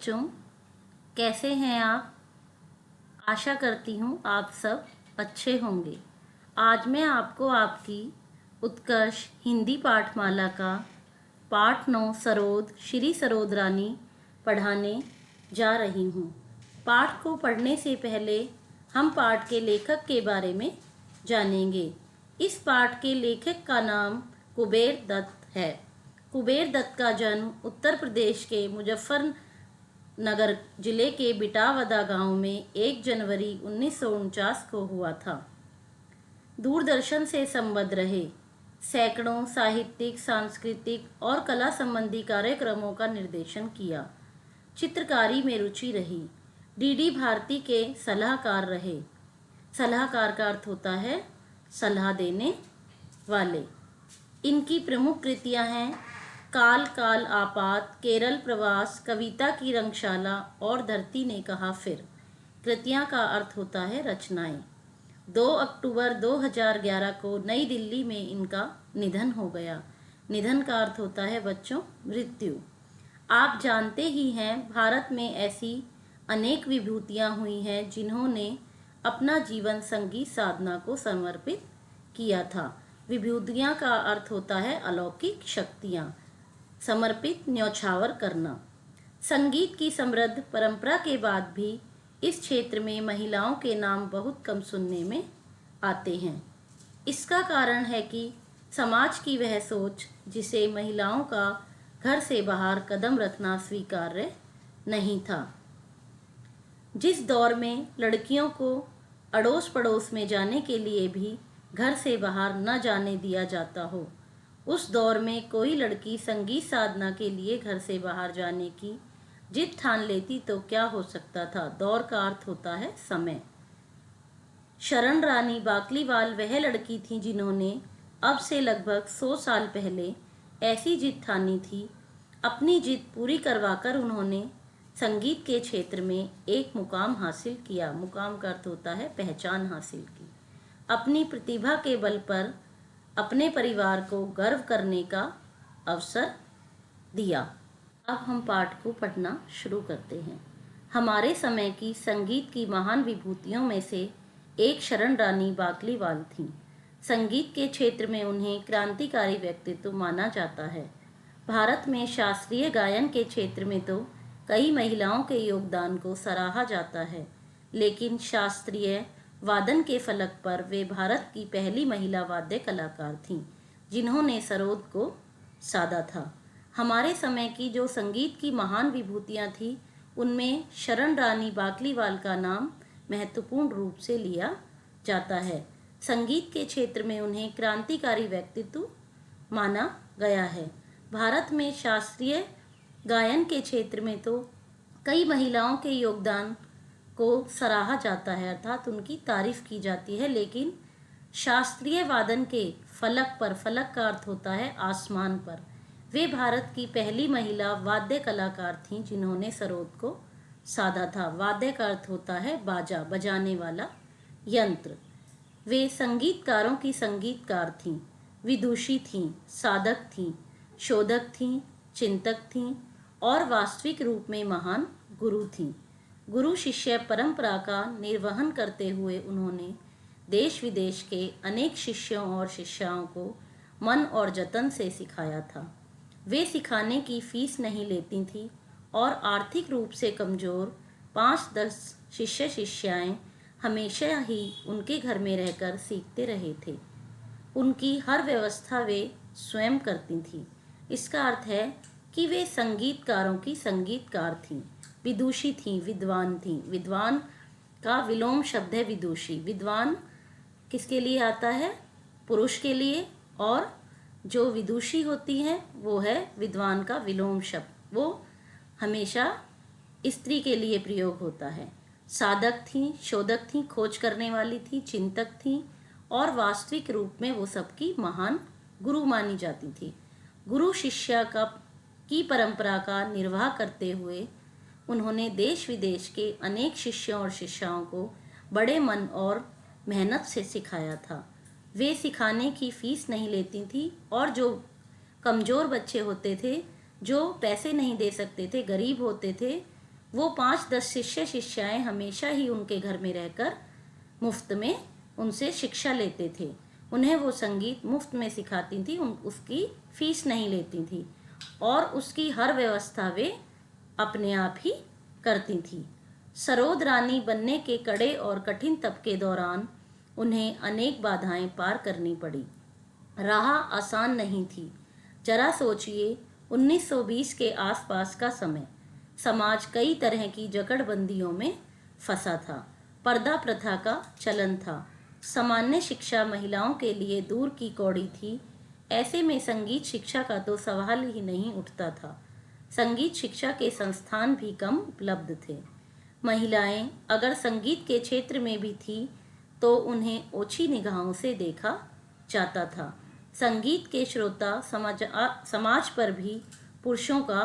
बच्चों, कैसे हैं आप? आशा करती हूँ आप सब अच्छे होंगे। आज मैं आपको आपकी उत्कर्ष हिंदी पाठमाला का पाठ 9 सरोद श्री सरोद रानी पढ़ाने जा रही हूँ। पाठ को पढ़ने से पहले हम पाठ के लेखक के बारे में जानेंगे। इस पाठ के लेखक का नाम कुबेर दत्त है। कुबेर दत्त का जन्म उत्तर प्रदेश के मुजफ्फरनगर जिले के बिटावदा गांव में 1 जनवरी 1949 को हुआ था। दूरदर्शन से संबद्ध रहे। सैकड़ों साहित्यिक, सांस्कृतिक और कला संबंधी कार्यक्रमों का निर्देशन किया। चित्रकारी में रुचि रही। डीडी भारती के सलाहकार रहे। सलाहकार का अर्थ होता है सलाह देने वाले। इनकी प्रमुख कृतियां हैं काल काल आपात, केरल प्रवास, कविता की रंगशाला और धरती ने कहा फिर। कृतियां का अर्थ होता है रचनाएं। 2 अक्टूबर 2011 को नई दिल्ली में इनका निधन हो गया। निधन का अर्थ होता है बच्चों मृत्यु। आप जानते ही हैं भारत में ऐसी अनेक विभूतियां हुई हैं जिन्होंने अपना जीवन संगीत साधना को समर्पित किया था। विभूतियां का अर्थ होता है अलौकिक शक्तियां। समर्पित न्यौछावर करना। संगीत की समृद्ध परंपरा के बाद भी इस क्षेत्र में महिलाओं के नाम बहुत कम सुनने में आते हैं। इसका कारण है कि समाज की वह सोच जिसे महिलाओं का घर से बाहर कदम रखना स्वीकार्य नहीं था। जिस दौर में लड़कियों को अड़ोस पड़ोस में जाने के लिए भी घर से बाहर न जाने दिया जाता हो, उस दौर में कोई लड़की संगीत साधना के लिए घर से बाहर जाने की जिद ठान लेती तो क्या हो सकता था। दौर का अर्थ होता है समय। शरण रानी बाकलीवाल वह लड़की थी जिन्होंने अब से लगभग 100 साल पहले ऐसी जिद ठानी थी। अपनी जिद पूरी करवाकर उन्होंने संगीत के क्षेत्र में एक मुकाम हासिल किया। मुकाम का अर्थ होता है पहचान हासिल की। अपनी प्रतिभा के बल पर अपने परिवार को गर्व करने का अवसर दिया। अब हम पाठ को पढ़ना शुरू करते हैं। हमारे समय की संगीत की महान विभूतियों में से एक शरण रानी बाकलीवाल थीं। संगीत के क्षेत्र में उन्हें क्रांतिकारी व्यक्तित्व माना जाता है। भारत में शास्त्रीय गायन के क्षेत्र में तो कई महिलाओं के योगदान को सराहा जाता है, लेकिन शास्त्रीय वादन के फलक पर वे भारत की पहली महिला वाद्य कलाकार थीं जिन्होंने सरोद को साधा था। हमारे समय की जो संगीत की महान विभूतियां थीं उनमें शरण रानी बाकलीवाल का नाम महत्वपूर्ण रूप से लिया जाता है। संगीत के क्षेत्र में उन्हें क्रांतिकारी व्यक्तित्व माना गया है। भारत में शास्त्रीय गायन के क्षेत्र में तो कई महिलाओं के योगदान को सराहा जाता है, अर्थात उनकी तारीफ की जाती है, लेकिन शास्त्रीय वादन के फलक पर, फलक का अर्थ होता है आसमान पर, वे भारत की पहली महिला वाद्य कलाकार थीं जिन्होंने सरोद को साधा था। वाद्य का अर्थ होता है बाजा, बजाने वाला यंत्र। वे संगीतकारों की संगीतकार थीं, विदुषी थीं, साधक थीं, शोधक थीं, चिंतक थीं और वास्तविक रूप में महान गुरु थीं। गुरु शिष्य परंपरा का निर्वहन करते हुए उन्होंने देश विदेश के अनेक शिष्यों और शिष्याओं को मन और जतन से सिखाया था। वे सिखाने की फीस नहीं लेती थीं और आर्थिक रूप से कमजोर 5-10 शिष्य शिष्याएं हमेशा ही उनके घर में रहकर सीखते रहे थे। उनकी हर व्यवस्था वे स्वयं करती थीं। इसका अर्थ है कि वे संगीतकारों की संगीतकार थीं, विदुषी थीं, विद्वान थीं। विद्वान का विलोम शब्द है विदुषी। विद्वान किसके लिए आता है? पुरुष के लिए, और जो विदुषी होती हैं वो है विद्वान का विलोम शब्द, वो हमेशा स्त्री के लिए प्रयोग होता है। साधक थीं, शोधक थीं, खोज करने वाली थी, चिंतक थीं और वास्तविक रूप में वो सबकी महान गुरु मानी जाती थी। गुरु शिष्य की परंपरा का निर्वाह करते हुए उन्होंने देश विदेश के अनेक शिष्यों और शिष्याओं को बड़े मन और मेहनत से सिखाया था। वे सिखाने की फीस नहीं लेती थी और जो कमज़ोर बच्चे होते थे, जो पैसे नहीं दे सकते थे, गरीब होते थे, वो 5-10 शिष्य शिष्याएं हमेशा ही उनके घर में रहकर मुफ्त में उनसे शिक्षा लेते थे। उन्हें वो संगीत मुफ्त में सिखाती थी, उसकी फीस नहीं लेती थी और उसकी हर व्यवस्था वे अपने आप ही करती थी। सरोद रानी बनने के कड़े और कठिन तप के दौरान उन्हें अनेक बाधाएं पार करनी पड़ी। राह आसान नहीं थी। जरा सोचिए, 1920 के आसपास का समय। समाज कई तरह की जकड़बंदियों में फंसा था। पर्दा प्रथा का चलन था। सामान्य शिक्षा महिलाओं के लिए दूर की कौड़ी थी। ऐसे में संगीत शिक्षा का तो सवाल ही नहीं उठता था। संगीत शिक्षा के संस्थान भी कम उपलब्ध थे। महिलाएं अगर संगीत के क्षेत्र में भी थी तो उन्हें ओछी निगाहों से देखा जाता था। संगीत के श्रोता समाज पर भी पुरुषों का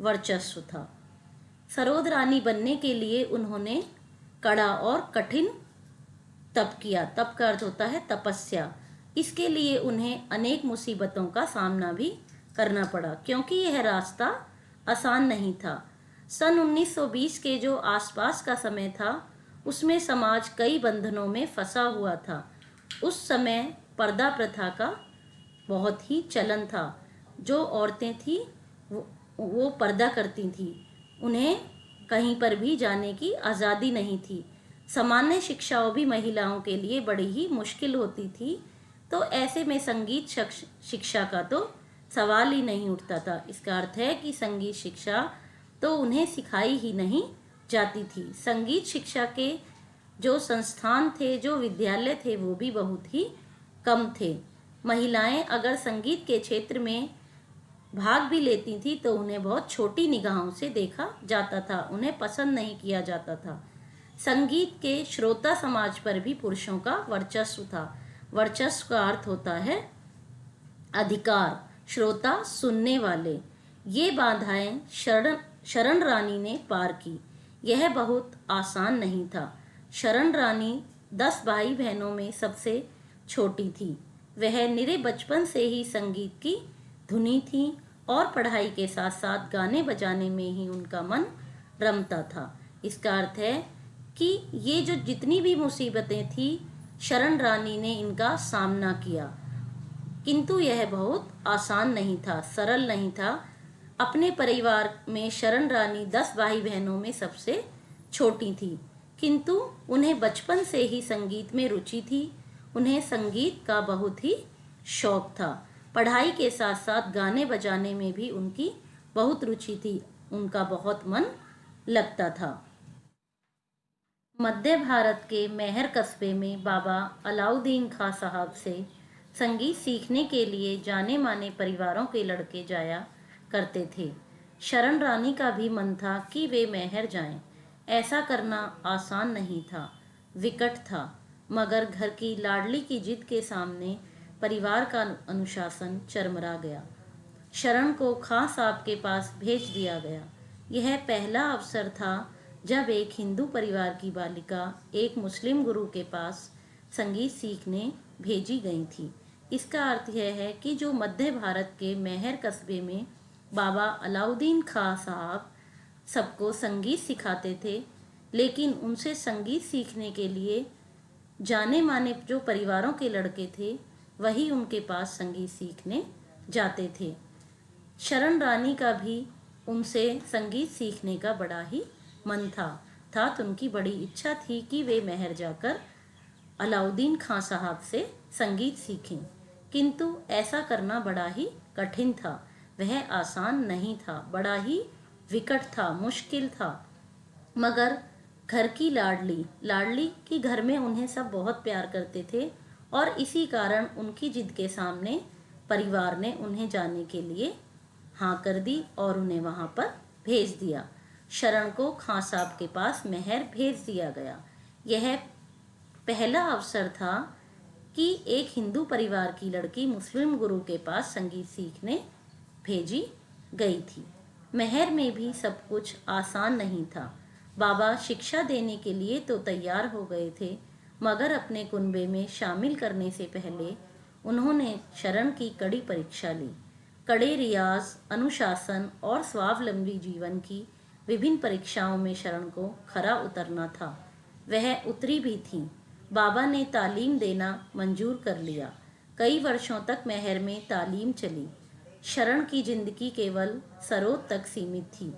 वर्चस्व था। सरोद रानी बनने के लिए उन्होंने कड़ा और कठिन तप किया। तप का अर्थ होता है तपस्या। इसके लिए उन्हें अनेक मुसीबतों का सामना भी करना पड़ा, क्योंकि यह रास्ता आसान नहीं था। सन 1920 के जो आसपास का समय था उसमें समाज कई बंधनों में फंसा हुआ था। उस समय पर्दा प्रथा का बहुत ही चलन था। जो औरतें थी वो पर्दा करती थी। उन्हें कहीं पर भी जाने की आज़ादी नहीं थी। सामान्य शिक्षाओं भी महिलाओं के लिए बड़ी ही मुश्किल होती थी। तो ऐसे में संगीत शिक्षा का तो सवाल ही नहीं उठता था। इसका अर्थ है कि संगीत शिक्षा तो उन्हें सिखाई ही नहीं जाती थी। संगीत शिक्षा के जो संस्थान थे, जो विद्यालय थे, वो भी बहुत ही कम थे। महिलाएं अगर संगीत के क्षेत्र में भाग भी लेती थी तो उन्हें बहुत छोटी निगाहों से देखा जाता था, उन्हें पसंद नहीं किया जाता था। संगीत के श्रोता समाज पर भी पुरुषों का वर्चस्व था। वर्चस्व का अर्थ होता है अधिकार, श्रोता सुनने वाले। ये बाधाएं शरण रानी ने पार की। यह बहुत आसान नहीं था। शरण रानी 10 भाई बहनों में सबसे छोटी थी। वह निरे बचपन से ही संगीत की धुनी थी और पढ़ाई के साथ साथ गाने बजाने में ही उनका मन रमता था। इसका अर्थ है कि ये जो जितनी भी मुसीबतें थी, शरण रानी ने इनका सामना किया, किंतु यह बहुत आसान नहीं था, सरल नहीं था। अपने परिवार में शरण रानी 10 भाई बहनों में सबसे छोटी थी, किंतु उन्हें बचपन से ही संगीत में रुचि थी। उन्हें संगीत का बहुत ही शौक था। पढ़ाई के साथ साथ गाने बजाने में भी उनकी बहुत रुचि थी। उनका बहुत मन लगता था। मध्य भारत के मैहर कस्बे में बाबा अलाउद्दीन खां साहब से संगीत सीखने के लिए जाने माने परिवारों के लड़के जाया करते थे। शरण रानी का भी मन था कि वे मैहर जाएं। ऐसा करना आसान नहीं था, विकट था, मगर घर की लाडली की जिद के सामने परिवार का अनुशासन चरमरा गया। शरण को खां साहब के पास भेज दिया गया। यह पहला अवसर था जब एक हिंदू परिवार की बालिका एक मुस्लिम गुरु के पास संगीत सीखने भेजी गई थी। इसका अर्थ यह है कि जो मध्य भारत के मैहर कस्बे में बाबा अलाउद्दीन खां साहब सबको संगीत सिखाते थे, लेकिन उनसे संगीत सीखने के लिए जाने माने जो परिवारों के लड़के थे वही उनके पास संगीत सीखने जाते थे। शरण रानी का भी उनसे संगीत सीखने का बड़ा ही मन था। तो उनकी बड़ी इच्छा थी कि वे मैहर जाकर अलाउद्दीन खां साहब से संगीत सीखें, किंतु ऐसा करना बड़ा ही कठिन था। वह आसान नहीं था, बड़ा ही विकट था, मुश्किल था। मगर घर की लाडली की घर में उन्हें सब बहुत प्यार करते थे और इसी कारण उनकी जिद के सामने परिवार ने उन्हें जाने के लिए हाँ कर दी और उन्हें वहाँ पर भेज दिया। शरण को खां साहब के पास मैहर भेज दिया गया। यह पहला अवसर था कि एक हिंदू परिवार की लड़की मुस्लिम गुरु के पास संगीत सीखने भेजी गई थी। मैहर में भी सब कुछ आसान नहीं था। बाबा शिक्षा देने के लिए तो तैयार हो गए थे, मगर अपने कुनबे में शामिल करने से पहले उन्होंने शरण की कड़ी परीक्षा ली। कड़े रियाज, अनुशासन और स्वावलंबी जीवन की विभिन्न परीक्षाओं में शरण को खरा उतरना था। वह उतरी भी थीं। बाबा ने तालीम देना मंजूर कर लिया। कई वर्षों तक महर में तालीम चली। शरण की जिंदगी केवल सरोद तक सीमित थी।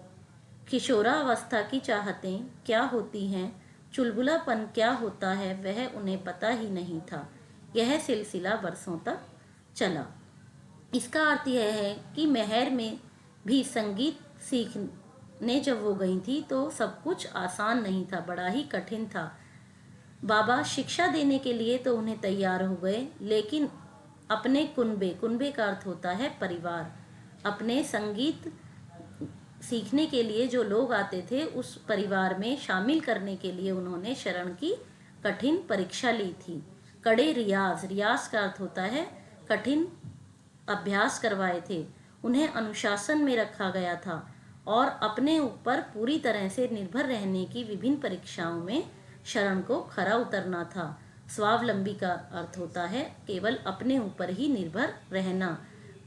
किशोरावस्था की चाहतें क्या होती हैं, चुलबुलापन क्या होता है, वह उन्हें पता ही नहीं था। यह सिलसिला बरसों तक चला। इसका अर्थ यह है कि महर में भी संगीत सीखने जब वो गई थी तो सब कुछ आसान नहीं था, बड़ा ही कठिन था। बाबा शिक्षा देने के लिए तो उन्हें तैयार हो गए, लेकिन अपने कुनबे का अर्थ होता है परिवार, अपने संगीत सीखने के लिए जो लोग आते थे उस परिवार में शामिल करने के लिए उन्होंने शरण की कठिन परीक्षा ली थी। कड़े रियाज का अर्थ होता है कठिन अभ्यास करवाए थे। उन्हें अनुशासन में रखा गया था और अपने ऊपर पूरी तरह से निर्भर रहने की विभिन्न परीक्षाओं में शरण को खरा उतरना था। स्वावलंबी का अर्थ होता है केवल अपने ऊपर ही निर्भर रहना,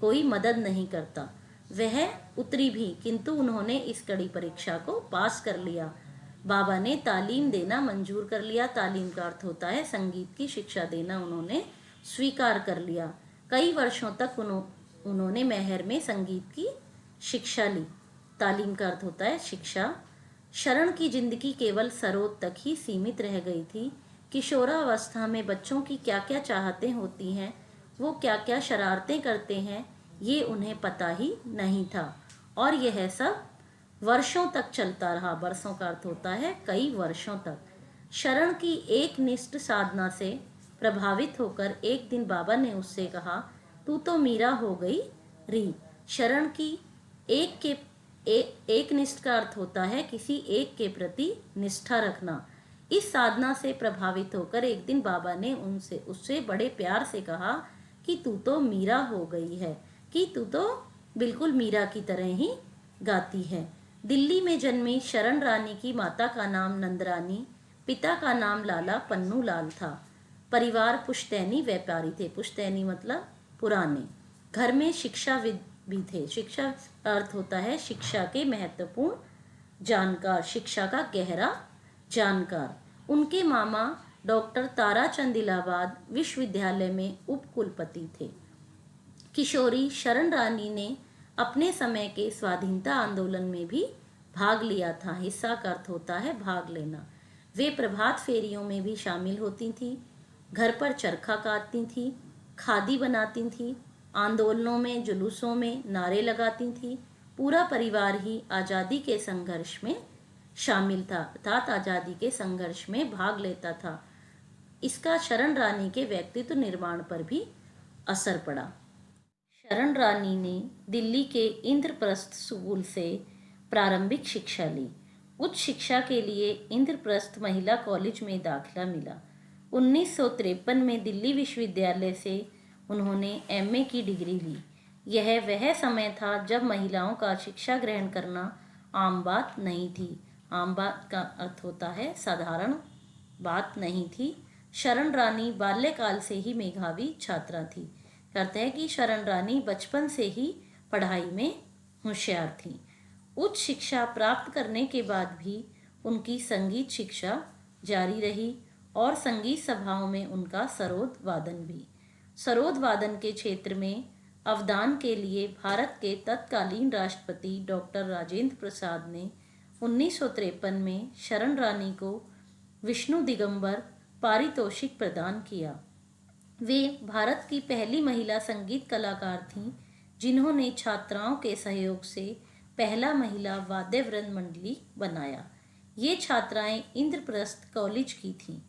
कोई मदद नहीं करता। वह उतरी भी, किंतु उन्होंने इस कड़ी परीक्षा को पास कर लिया। बाबा ने तालीम देना मंजूर कर लिया। तालीम का अर्थ होता है संगीत की शिक्षा देना उन्होंने स्वीकार कर लिया। कई वर्षों तक उन्होंने महर में संगीत की शिक्षा ली। तालीम का अर्थ होता है शिक्षा। शरण की जिंदगी केवल सरोद तक ही सीमित रह गई थी। किशोरावस्था में बच्चों की क्या क्या चाहतें होती हैं, वो क्या क्या शरारतें करते हैं, ये उन्हें पता ही नहीं था। और यह सब वर्षों तक चलता रहा। बरसों का अर्थ होता है कई वर्षों तक। शरण की एक निष्ठ साधना से प्रभावित होकर एक दिन बाबा ने उससे कहा, तू तो मीरा हो गई री। शरण की एक निष्ठ का अर्थ होता है किसी एक के प्रति निष्ठा रखना। इस साधना से प्रभावित होकर एक दिन बाबा ने उससे बड़े प्यार से कहा कि तू तो मीरा हो गई है, कि तू तो बिल्कुल मीरा की तरह ही गाती है। दिल्ली में जन्मी शरण रानी की माता का नाम नंदरानी, पिता का नाम लाला पन्नू लाल था। परिवार पुश्तैनी व्यापारी थे। पुश्तैनी मतलब पुराने। घर में शिक्षाविद भी थे। शिक्षा अर्थ होता है शिक्षा के महत्वपूर्ण जानकार, शिक्षा का गहरा जानकार। उनके मामा डॉक्टर ताराचंद इलाहाबाद विश्वविद्यालय में उप कुलपति थे। किशोरी शरण रानी ने अपने समय के स्वाधीनता आंदोलन में भी भाग लिया था। हिस्सा का अर्थ होता है भाग लेना। वे प्रभात फेरियों में भी शामिल होती थीं, घर पर चरखा काटती थीं, खादी बनाती थीं, आंदोलनों में जुलूसों में नारे लगाती थीं। पूरा परिवार ही आज़ादी के संघर्ष में शामिल था, अर्थात आज़ादी के संघर्ष में भाग लेता था। इसका शरण रानी के व्यक्तित्व निर्माण पर भी असर पड़ा। शरण रानी ने दिल्ली के इंद्रप्रस्थ स्कूल से प्रारंभिक शिक्षा ली। उच्च शिक्षा के लिए इंद्रप्रस्थ महिला कॉलेज में दाखिला मिला। 1953 में दिल्ली विश्वविद्यालय से उन्होंने एमए की डिग्री ली। यह वह समय था जब महिलाओं का शिक्षा ग्रहण करना आम बात नहीं थी। आम बात का अर्थ होता है साधारण बात नहीं थी। शरण रानी बाल्यकाल से ही मेधावी छात्रा थी। कहते हैं कि शरण रानी बचपन से ही पढ़ाई में होशियार थी। उच्च शिक्षा प्राप्त करने के बाद भी उनकी संगीत शिक्षा जारी रही और संगीत सभाओं में उनका सरोद वादन भी। सरोद वादन के क्षेत्र में अवदान के लिए भारत के तत्कालीन राष्ट्रपति डॉक्टर राजेंद्र प्रसाद ने 1953 में शरण रानी को विष्णु दिगंबर पारितोषिक प्रदान किया। वे भारत की पहली महिला संगीत कलाकार थीं जिन्होंने छात्राओं के सहयोग से पहला महिला वाद्य वृंद मंडली बनाया। ये छात्राएं इंद्रप्रस्थ कॉलेज की थीं।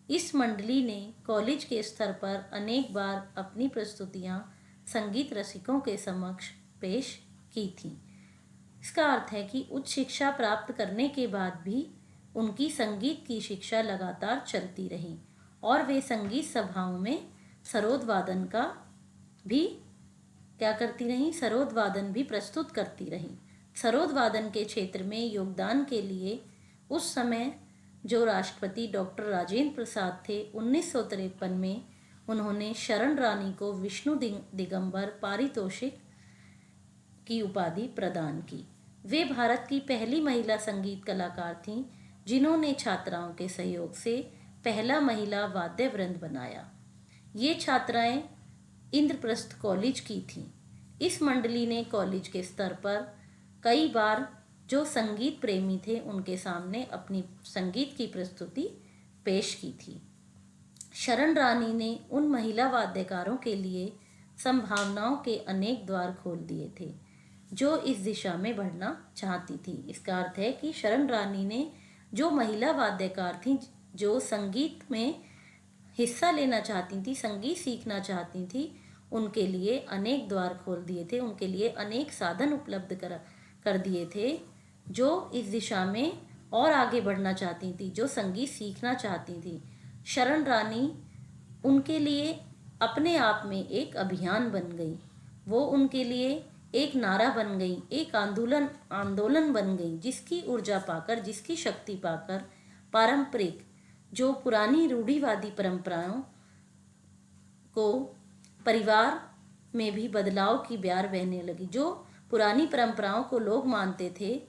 इस मंडली ने कॉलेज के स्तर पर अनेक बार अपनी प्रस्तुतियां संगीत रसिकों के समक्ष पेश की थीं। इसका अर्थ है कि उच्च शिक्षा प्राप्त करने के बाद भी उनकी संगीत की शिक्षा लगातार चलती रही और वे संगीत सभाओं में सरोद वादन का भी क्या करती रहीं, सरोद वादन भी प्रस्तुत करती रहीं। सरोद वादन के क्षेत्र में योगदान के लिए उस समय जो राष्ट्रपति डॉक्टर राजेंद्र प्रसाद थे, 1953 में उन्होंने शरण रानी को विष्णु दिगंबर पारितोषिक की उपाधि प्रदान की। वे भारत की पहली महिला संगीत कलाकार थीं जिन्होंने छात्राओं के सहयोग से पहला महिला वाद्य वृंद बनाया। ये छात्राएं इंद्रप्रस्थ कॉलेज की थीं। इस मंडली ने कॉलेज के स्तर पर कई बार जो संगीत प्रेमी थे उनके सामने अपनी संगीत की प्रस्तुति पेश की थी। शरण रानी ने उन महिला वाद्यकारों के लिए संभावनाओं के अनेक द्वार खोल दिए थे जो इस दिशा में बढ़ना चाहती थी। इसका अर्थ है कि शरण रानी ने जो महिला वाद्यकार थीं जो संगीत में हिस्सा लेना चाहती थी, संगीत सीखना चाहती थी, उनके लिए अनेक द्वार खोल दिए थे, उनके लिए अनेक साधन उपलब्ध कर दिए थे जो इस दिशा में और आगे बढ़ना चाहती थी, जो संगीत सीखना चाहती थी। शरण रानी उनके लिए अपने आप में एक अभियान बन गई। वो उनके लिए एक नारा बन गई, एक आंदोलन बन गई, जिसकी ऊर्जा पाकर, जिसकी शक्ति पाकर पारंपरिक जो पुरानी रूढ़िवादी परंपराओं को परिवार में भी बदलाव की ब्यार बहने लगी। जो पुरानी परंपराओं को लोग मानते थे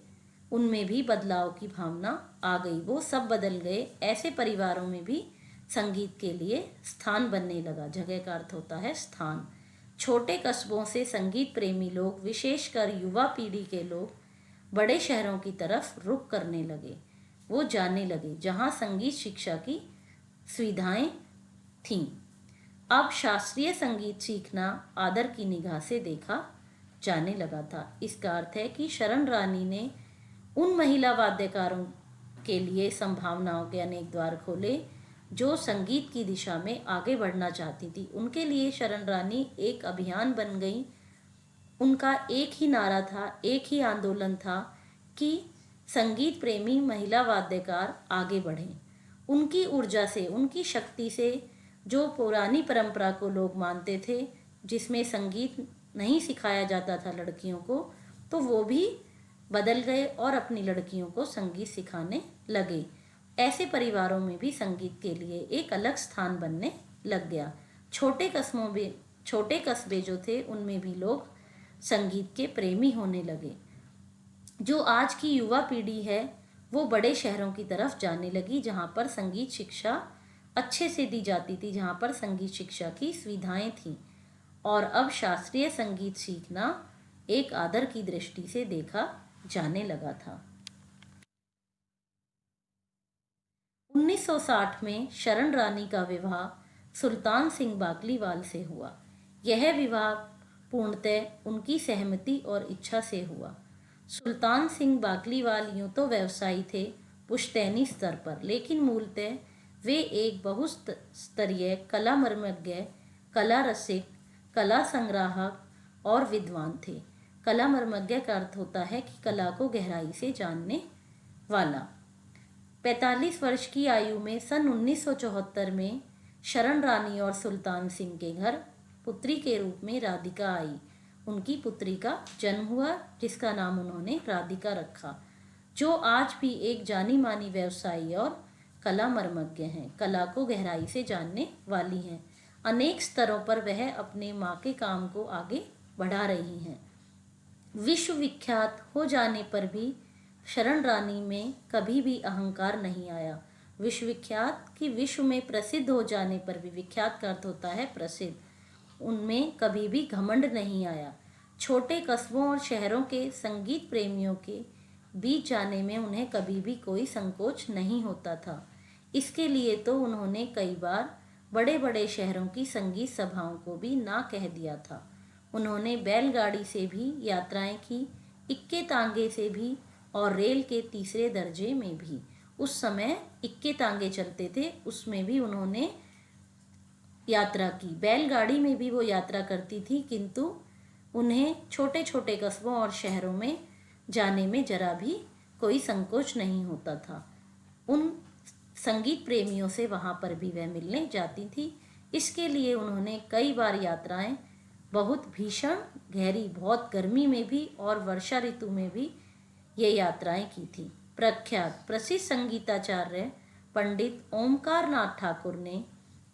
उनमें भी बदलाव की भावना आ गई। वो सब बदल गए। ऐसे परिवारों में भी संगीत के लिए स्थान बनने लगा। जगह का अर्थ होता है स्थान। छोटे कस्बों से संगीत प्रेमी लोग, विशेषकर युवा पीढ़ी के लोग, बड़े शहरों की तरफ रुख करने लगे। वो जाने लगे जहाँ संगीत शिक्षा की सुविधाएं थीं। अब शास्त्रीय संगीत सीखना आदर की निगाह से देखा जाने लगा था। इसका अर्थ है कि शरण रानी ने उन महिला वाद्यकारों के लिए संभावनाओं के अनेक द्वार खोले जो संगीत की दिशा में आगे बढ़ना चाहती थी। उनके लिए शरण रानी एक अभियान बन गई। उनका एक ही नारा था, एक ही आंदोलन था कि संगीत प्रेमी महिला वाद्यकार आगे बढ़ें। उनकी ऊर्जा से, उनकी शक्ति से जो पुरानी परंपरा को लोग मानते थे जिसमें संगीत नहीं सिखाया जाता था लड़कियों को, तो वो भी बदल गए और अपनी लड़कियों को संगीत सिखाने लगे। ऐसे परिवारों में भी संगीत के लिए एक अलग स्थान बनने लग गया। छोटे कस्बे जो थे उनमें भी लोग संगीत के प्रेमी होने लगे। जो आज की युवा पीढ़ी है वो बड़े शहरों की तरफ जाने लगी जहाँ पर संगीत शिक्षा अच्छे से दी जाती थी, जहाँ पर संगीत शिक्षा की सुविधाएं थीं। और अब शास्त्रीय संगीत सीखना एक आदर की दृष्टि से देखा जाने लगा था। 1960 में शरण रानी का विवाह सुल्तान सिंह बाकलीवाल से हुआ। यह विवाह पूर्णतः उनकी सहमति और इच्छा से हुआ। सुल्तान सिंह बाकलीवाल यूं तो व्यवसायी थे पुश्तैनी स्तर पर, लेकिन मूलतः वे एक बहुस्तरीय कला मर्मज्ञ, कला रसिक, कला संग्राहक और विद्वान थे। कला मर्मज्ञ का अर्थ होता है कि कला को गहराई से जानने वाला। 45 वर्ष की आयु में सन 1974 में शरण रानी और सुल्तान सिंह के घर पुत्री के रूप में राधिका आई। उनकी पुत्री का जन्म हुआ जिसका नाम उन्होंने राधिका रखा, जो आज भी एक जानी मानी व्यवसायी और कला मर्मज्ञ हैं, कला को गहराई से जानने वाली हैं। अनेक स्तरों पर वह अपने माँ के काम को आगे बढ़ा रही हैं। विश्व विख्यात हो जाने पर भी शरण रानी में कभी भी अहंकार नहीं आया। विश्व विख्यात कि विश्व में प्रसिद्ध हो जाने पर भी, विख्यात का अर्थ होता है प्रसिद्ध, उनमें कभी भी घमंड नहीं आया। छोटे कस्बों और शहरों के संगीत प्रेमियों के बीच जाने में उन्हें कभी भी कोई संकोच नहीं होता था। इसके लिए तो उन्होंने कई बार बड़े बड़े शहरों की संगीत सभाओं को भी ना कह दिया था। उन्होंने बैलगाड़ी से भी यात्राएं की, इक्के तांगे से भी और रेल के तीसरे दर्जे में भी। उस समय इक्के तांगे चलते थे, उसमें भी उन्होंने यात्रा की। बैलगाड़ी में भी वो यात्रा करती थी, किंतु उन्हें छोटे छोटे कस्बों और शहरों में जाने में जरा भी कोई संकोच नहीं होता था। उन संगीत प्रेमियों से वहाँ पर भी वह मिलने जाती थी। इसके लिए उन्होंने कई बार यात्राएं बहुत भीषण गहरी, बहुत गर्मी में भी और वर्षा ऋतु में भी ये यात्राएं की थी। प्रख्यात प्रसिद्ध संगीताचार्य पंडित ओमकार नाथ ठाकुर ने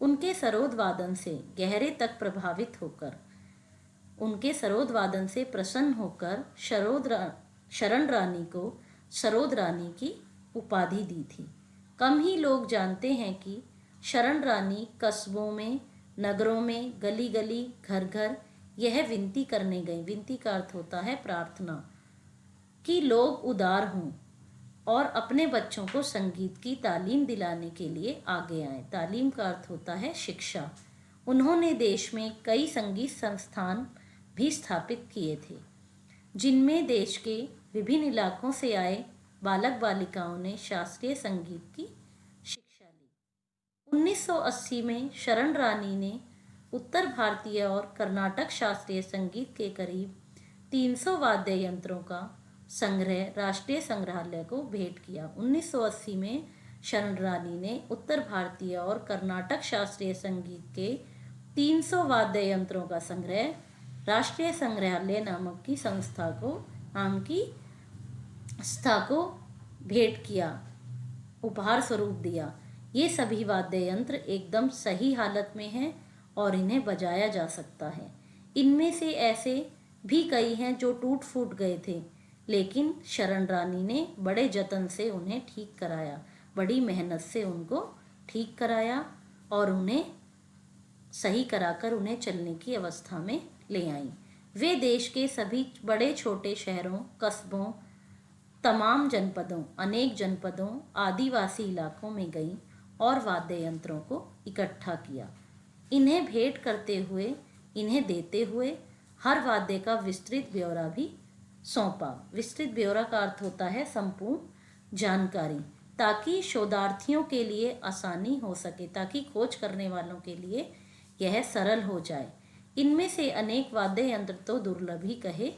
उनके सरोद वादन से गहरे तक प्रभावित होकर, उनके सरोद वादन से प्रसन्न होकर शरण रानी को सरोद रानी की उपाधि दी थी। कम ही लोग जानते हैं कि शरण रानी कस्बों में, नगरों में, गली गली, घर घर यह विनती करने गई। विनती का अर्थ होता है प्रार्थना, कि लोग उदार हों और अपने बच्चों को संगीत की तालीम दिलाने के लिए आगे आए। तालीम का अर्थ होता है शिक्षा। उन्होंने देश में कई संगीत संस्थान भी स्थापित किए थे, जिनमें देश के विभिन्न इलाकों से आए बालक बालिकाओं ने शास्त्रीय संगीत की शिक्षा ली। 1980 में शरण रानी ने उत्तर भारतीय और कर्नाटक शास्त्रीय संगीत के करीब 300 वाद्य यंत्रों का संग्रह राष्ट्रीय संग्रहालय को भेंट किया। 1980 में शरण रानी ने उत्तर भारतीय और कर्नाटक शास्त्रीय संगीत के 300 वाद्य यंत्रों का संग्रह राष्ट्रीय संग्रहालय नामक की संस्था को भेंट किया, उपहार स्वरूप दिया। ये सभी वाद्य यंत्र एकदम सही हालत में हैं और इन्हें बजाया जा सकता है। इनमें से ऐसे भी कई हैं जो टूट फूट गए थे, लेकिन शरण रानी ने बड़े जतन से उन्हें ठीक कराया, बड़ी मेहनत से उनको ठीक कराया और उन्हें सही कराकर उन्हें चलने की अवस्था में ले आई। वे देश के सभी बड़े छोटे शहरों, कस्बों, तमाम जनपदों, अनेक जनपदों, आदिवासी इलाकों में गईं और वाद्य यंत्रों को इकट्ठा किया। इन्हें भेंट करते हुए, इन्हें देते हुए हर वाद्य का विस्तृत ब्यौरा भी सौंपा। विस्तृत ब्यौरा का अर्थ होता है संपूर्ण जानकारी, ताकि शोधार्थियों के लिए आसानी हो सके, ताकि खोज करने वालों के लिए यह सरल हो जाए। इनमें से अनेक वाद्य यंत्र तो दुर्लभ ही कहे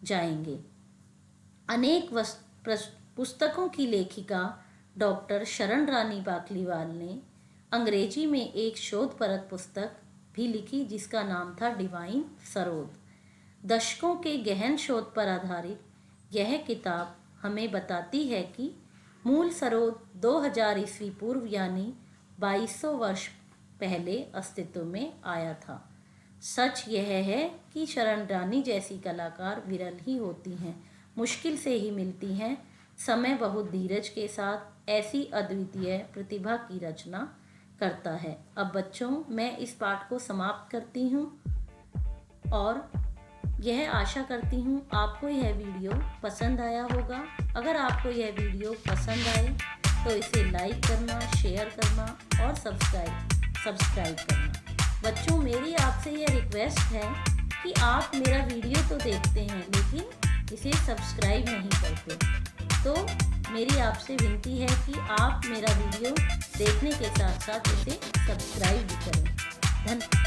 जाएंगे। अनेक पुस्तकों की लेखिका डॉक्टर शरण रानी बाकलीवाल ने अंग्रेजी में एक शोधपरक पुस्तक भी लिखी, जिसका नाम था डिवाइन सरोद। दशकों के गहन शोध पर आधारित यह किताब हमें बताती है कि मूल सरोद 2000 ईस्वी पूर्व यानी 2200 वर्ष पहले अस्तित्व में आया था। सच यह है कि शरण रानी जैसी कलाकार विरल ही होती हैं, मुश्किल से ही मिलती हैं। समय बहुत धीरज के साथ ऐसी अद्वितीय प्रतिभा की रचना करता है। अब बच्चों, मैं इस पाठ को समाप्त करती हूँ और यह आशा करती हूँ आपको यह वीडियो पसंद आया होगा। अगर आपको यह वीडियो पसंद आए तो इसे लाइक करना, शेयर करना और सब्सक्राइब करना। बच्चों, मेरी आपसे यह रिक्वेस्ट है कि आप मेरा वीडियो तो देखते हैं लेकिन इसे सब्सक्राइब नहीं करते, तो मेरी आपसे विनती है कि आप मेरा वीडियो देखने के साथ साथ इसे सब्सक्राइब भी करें। धन्यवाद।